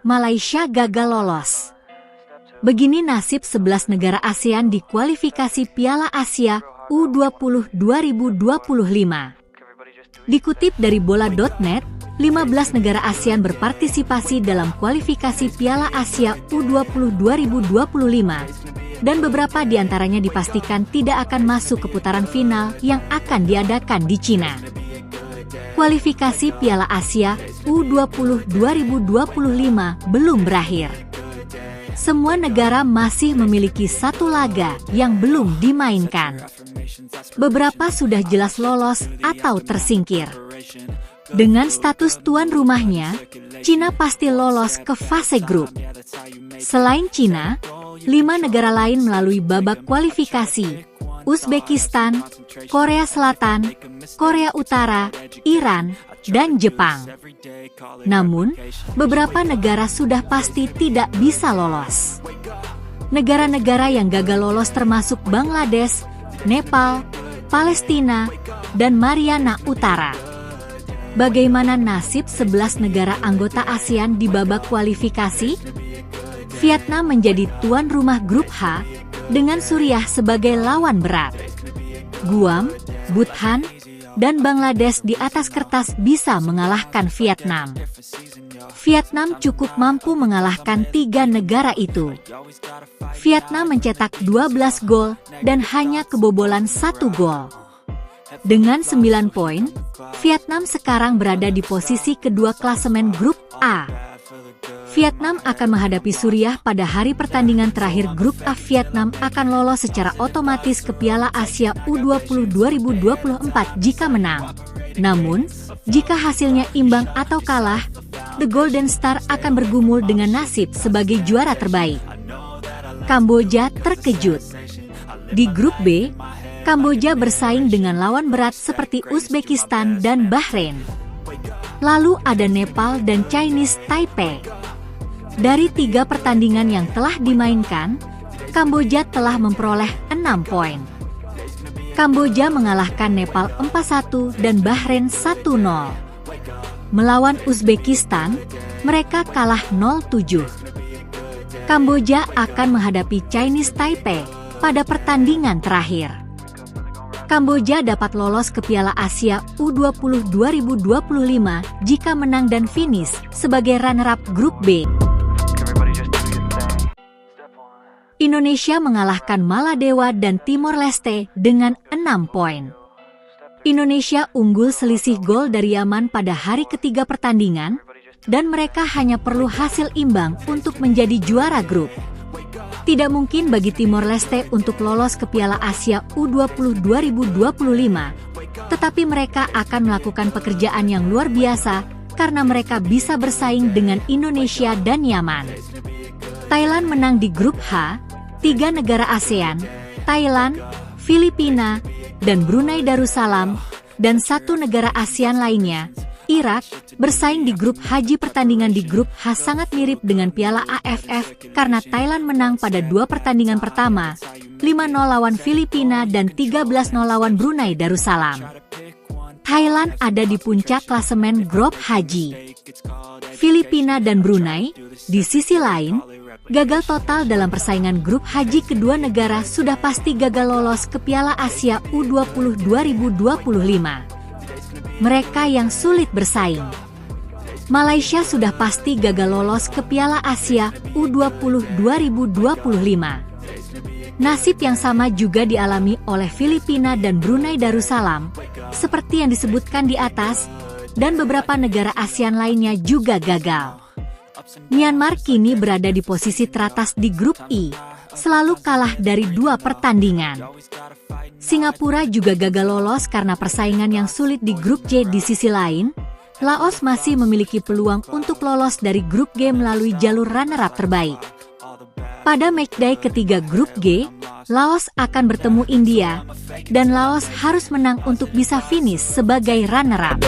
Malaysia gagal lolos. Begini nasib 11 negara ASEAN di kualifikasi Piala Asia U20 2025. Dikutip dari bola.net, 15 negara ASEAN berpartisipasi dalam kualifikasi Piala Asia U20 2025, dan beberapa di antaranya dipastikan tidak akan masuk ke putaran final yang akan diadakan di Cina. Kualifikasi Piala Asia U20 2025 belum berakhir. Semua negara masih memiliki satu laga yang belum dimainkan. Beberapa sudah jelas lolos atau tersingkir. Dengan status tuan rumahnya, Cina pasti lolos ke fase grup. Selain Cina, 5 negara lain melalui babak kualifikasi: Uzbekistan, Korea Selatan, Korea Utara, Iran, dan Jepang. Namun, beberapa negara sudah pasti tidak bisa lolos. Negara-negara yang gagal lolos termasuk Bangladesh, Nepal, Palestina, dan Mariana Utara. Bagaimana nasib 11 negara anggota ASEAN di babak kualifikasi? Vietnam menjadi tuan rumah grup H dengan Suriah sebagai lawan berat. Guam, Bhutan, dan Bangladesh di atas kertas bisa mengalahkan Vietnam. Vietnam cukup mampu mengalahkan 3 negara itu. Vietnam mencetak 12 gol dan hanya kebobolan 1 gol. Dengan 9 poin, Vietnam sekarang berada di posisi kedua klasemen grup A. Vietnam akan menghadapi Suriah pada hari pertandingan terakhir grup A. Vietnam akan lolos secara otomatis ke Piala Asia U20 2024 jika menang. Namun, jika hasilnya imbang atau kalah, The Golden Star akan bergumul dengan nasib sebagai juara terbaik. Kamboja terkejut. Di grup B, Kamboja bersaing dengan lawan berat seperti Uzbekistan dan Bahrain. Lalu ada Nepal dan Chinese Taipei. Dari 3 pertandingan yang telah dimainkan, Kamboja telah memperoleh 6 poin. Kamboja mengalahkan Nepal 4-1 dan Bahrain 1-0. Melawan Uzbekistan, mereka kalah 0-7. Kamboja akan menghadapi Chinese Taipei pada pertandingan terakhir. Kamboja dapat lolos ke Piala Asia U20 2025 jika menang dan finish sebagai runner-up grup B. Indonesia mengalahkan Maladewa dan Timor Leste dengan 6 poin. Indonesia unggul selisih gol dari Yaman pada hari ketiga pertandingan, dan mereka hanya perlu hasil imbang untuk menjadi juara grup. Tidak mungkin bagi Timor Leste untuk lolos ke Piala Asia U20 2025, tetapi mereka akan melakukan pekerjaan yang luar biasa karena mereka bisa bersaing dengan Indonesia dan Yaman. Thailand menang di grup H. 3 negara ASEAN, Thailand, Filipina, dan Brunei Darussalam, dan 1 negara ASEAN lainnya, Irak, bersaing di grup H. Pertandingan di grup H sangat mirip dengan Piala AFF karena Thailand menang pada 2 pertandingan pertama, 5-0 lawan Filipina dan 13-0 lawan Brunei Darussalam. Thailand ada di puncak klasemen grup H. Filipina dan Brunei, di sisi lain, gagal total dalam persaingan grup H. Kedua negara sudah pasti gagal lolos ke Piala Asia U20 2025. Mereka yang sulit bersaing. Malaysia sudah pasti gagal lolos ke Piala Asia U20 2025. Nasib yang sama juga dialami oleh Filipina dan Brunei Darussalam, seperti yang disebutkan di atas, dan beberapa negara ASEAN lainnya juga gagal. Myanmar kini berada di posisi teratas di grup I, selalu kalah dari 2 pertandingan. Singapura juga gagal lolos karena persaingan yang sulit di grup J. Di sisi lain, Laos masih memiliki peluang untuk lolos dari grup G melalui jalur runner-up terbaik. Pada matchday ketiga grup G, Laos akan bertemu India, dan Laos harus menang untuk bisa finish sebagai runner-up.